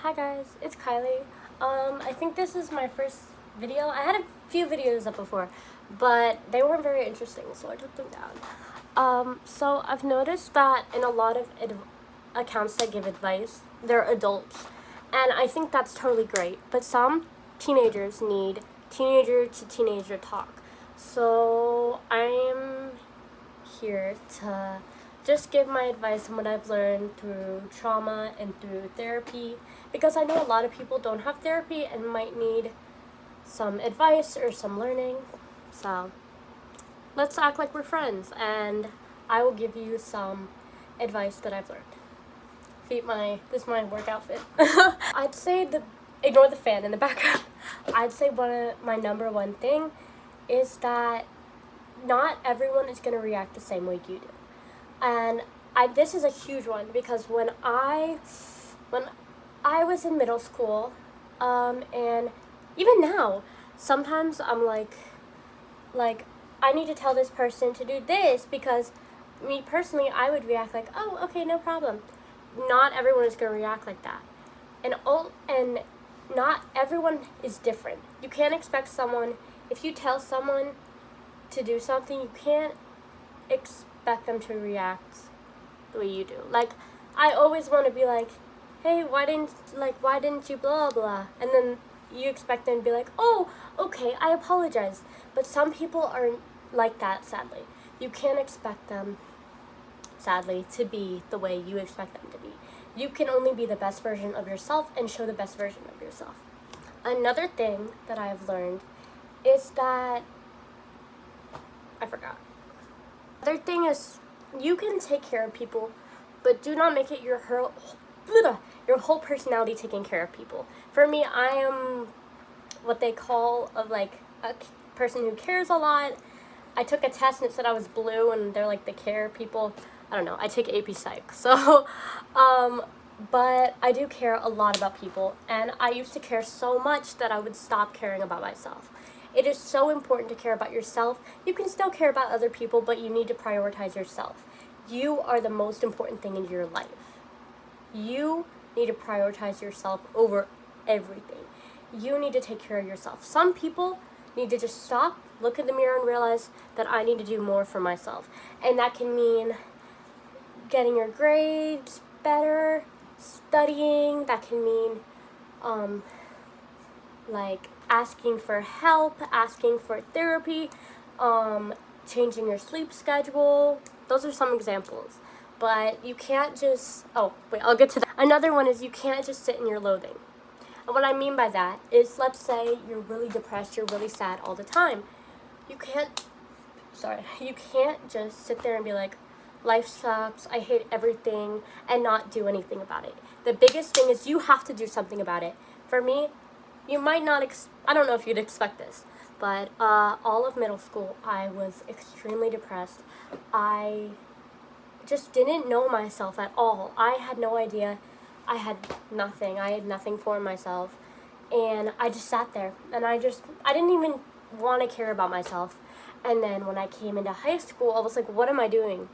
Hi guys, it's Kylie. I think this is my first video. I had a few videos up before, but they weren't very interesting, so I took them down. So I've noticed that in a lot of accounts that give advice, they're adults, and I think that's totally great, but some teenagers need teenager to teenager talk. So I'm here to just give my advice on what I've learned through trauma and through therapy, because I know a lot of people don't have therapy and might need some advice or some learning. So let's act like we're friends, and I will give you some advice that I've learned. This is my work outfit. I'd say ignore the fan in the background. I'd say my number one thing is that not everyone is going to react the same way you do. And this is a huge one, because when I was in middle school, and even now, sometimes I'm like I need to tell this person to do this, because me personally, I would react like, oh, okay, no problem. Not everyone is going to react like that. And not everyone is different. You can't expect someone, if you tell someone to do something, you can't expect them to react the way you do. Like, I always want to be like, hey, why didn't you blah blah, and then you expect them to be like, oh, okay, I apologize. But some people aren't like that, sadly. You can't expect them, sadly, to be the way you expect them to be. You can only be the best version of yourself and show the best version of yourself. Another thing that I've learned is that I forgot. Another thing is, you can take care of people, but do not make it your whole personality taking care of people. For me, I am what they call a person who cares a lot. I took a test and it said I was blue, and they're like the care people. I don't know. I take AP Psych, so but I do care a lot about people, and I used to care so much that I would stop caring about myself. It is so important to care about yourself. You can still care about other people, but you need to prioritize yourself. You are the most important thing in your life. You need to prioritize yourself over everything. You need to take care of yourself. Some people need to just stop, look in the mirror, and realize that I need to do more for myself. And that can mean getting your grades better, studying. That can mean asking for help, asking for therapy, changing your sleep schedule. Those are some examples. But you can't just, I'll get to that. Another one is, you can't just sit in your loathing. And what I mean by that is, let's say you're really depressed, you're really sad all the time. You can't just sit there and be like, life sucks, I hate everything, and not do anything about it. The biggest thing is, you have to do something about it. For me, you might not, I don't know if you'd expect this, but all of middle school, I was extremely depressed. I just didn't know myself at all. I had no idea. I had nothing for myself. And I just sat there, and I didn't even want to care about myself. And then when I came into high school, I was like, what am I doing?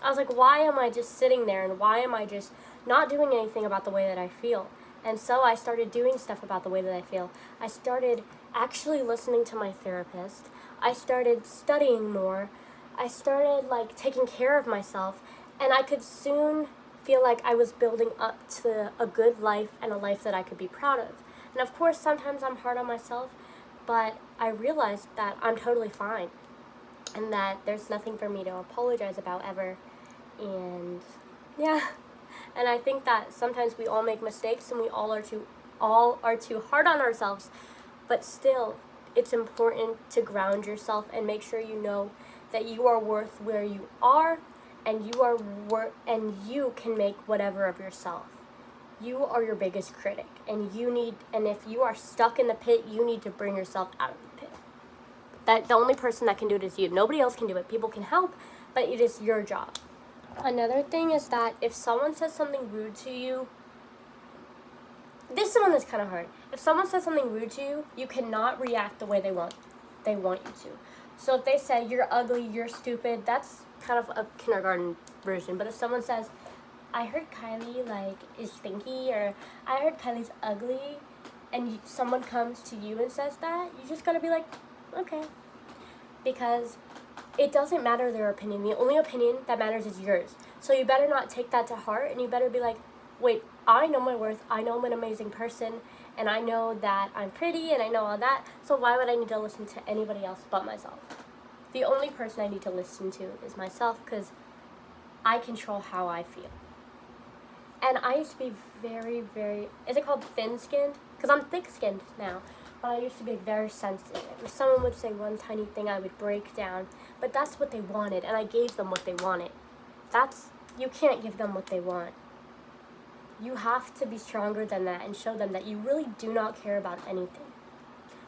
I was like, why am I just sitting there, and why am I just not doing anything about the way that I feel? And so I started doing stuff about the way that I feel. I started actually listening to my therapist. I started studying more. I started taking care of myself, and I could soon feel like I was building up to a good life, and a life that I could be proud of. And of course, sometimes I'm hard on myself, but I realized that I'm totally fine, and that there's nothing for me to apologize about ever. And yeah, and I think that sometimes we all make mistakes, and we all are too hard on ourselves, but still, it's important to ground yourself and make sure you know that you are worth where you are, and you can make whatever of yourself. You are your biggest critic, and if you are stuck in the pit, you need to bring yourself out of the pit. That the only person that can do it is you. Nobody else can do it. People can help, but it is your job. Another thing is that if someone says something rude to you, this one is kind of hard. If someone says something rude to you, you cannot react the way they want you to. So if they say, you're ugly, you're stupid, that's kind of a kindergarten version. But if someone says, I heard Kylie like is stinky, or I heard Kylie's ugly, and someone comes to you and says that, you just gotta be like, okay, because it doesn't matter their opinion. The only opinion that matters is yours. So you better not take that to heart, and you better be like, wait, I know my worth, I know I'm an amazing person, and I know that I'm pretty, and I know all that, so why would I need to listen to anybody else but myself? The only person I need to listen to is myself, because I control how I feel. And I used to be very, very, is it called thin-skinned? Because I'm thick-skinned now. But I used to be very sensitive. If someone would say one tiny thing, I would break down. But that's what they wanted, and I gave them what they wanted. You can't give them what they want. You have to be stronger than that and show them that you really do not care about anything.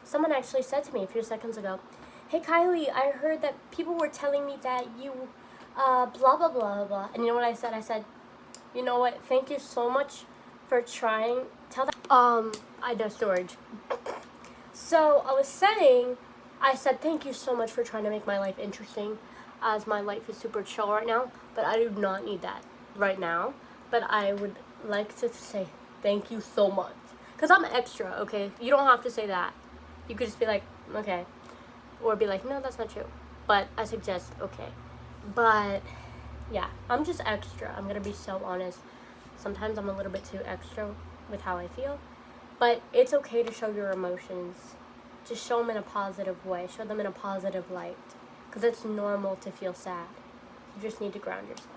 Someone actually said to me a few seconds ago, hey Kylie, I heard that people were telling me that you, blah, blah, blah, blah. And you know what I said? I said, you know what, thank you so much for trying. Tell that, I know storage. So I was saying, I said, thank you so much for trying to make my life interesting, as my life is super chill right now, but I do not need that right now. But I would like to say thank you so much. Because I'm extra, okay? You don't have to say that. You could just be like, okay. Or be like, no, that's not true. But I suggest, okay. But yeah, I'm just extra. I'm gonna be so honest. Sometimes I'm a little bit too extra with how I feel. But it's okay to show your emotions. Just show them in a positive way. Show them in a positive light. Because it's normal to feel sad. You just need to ground yourself.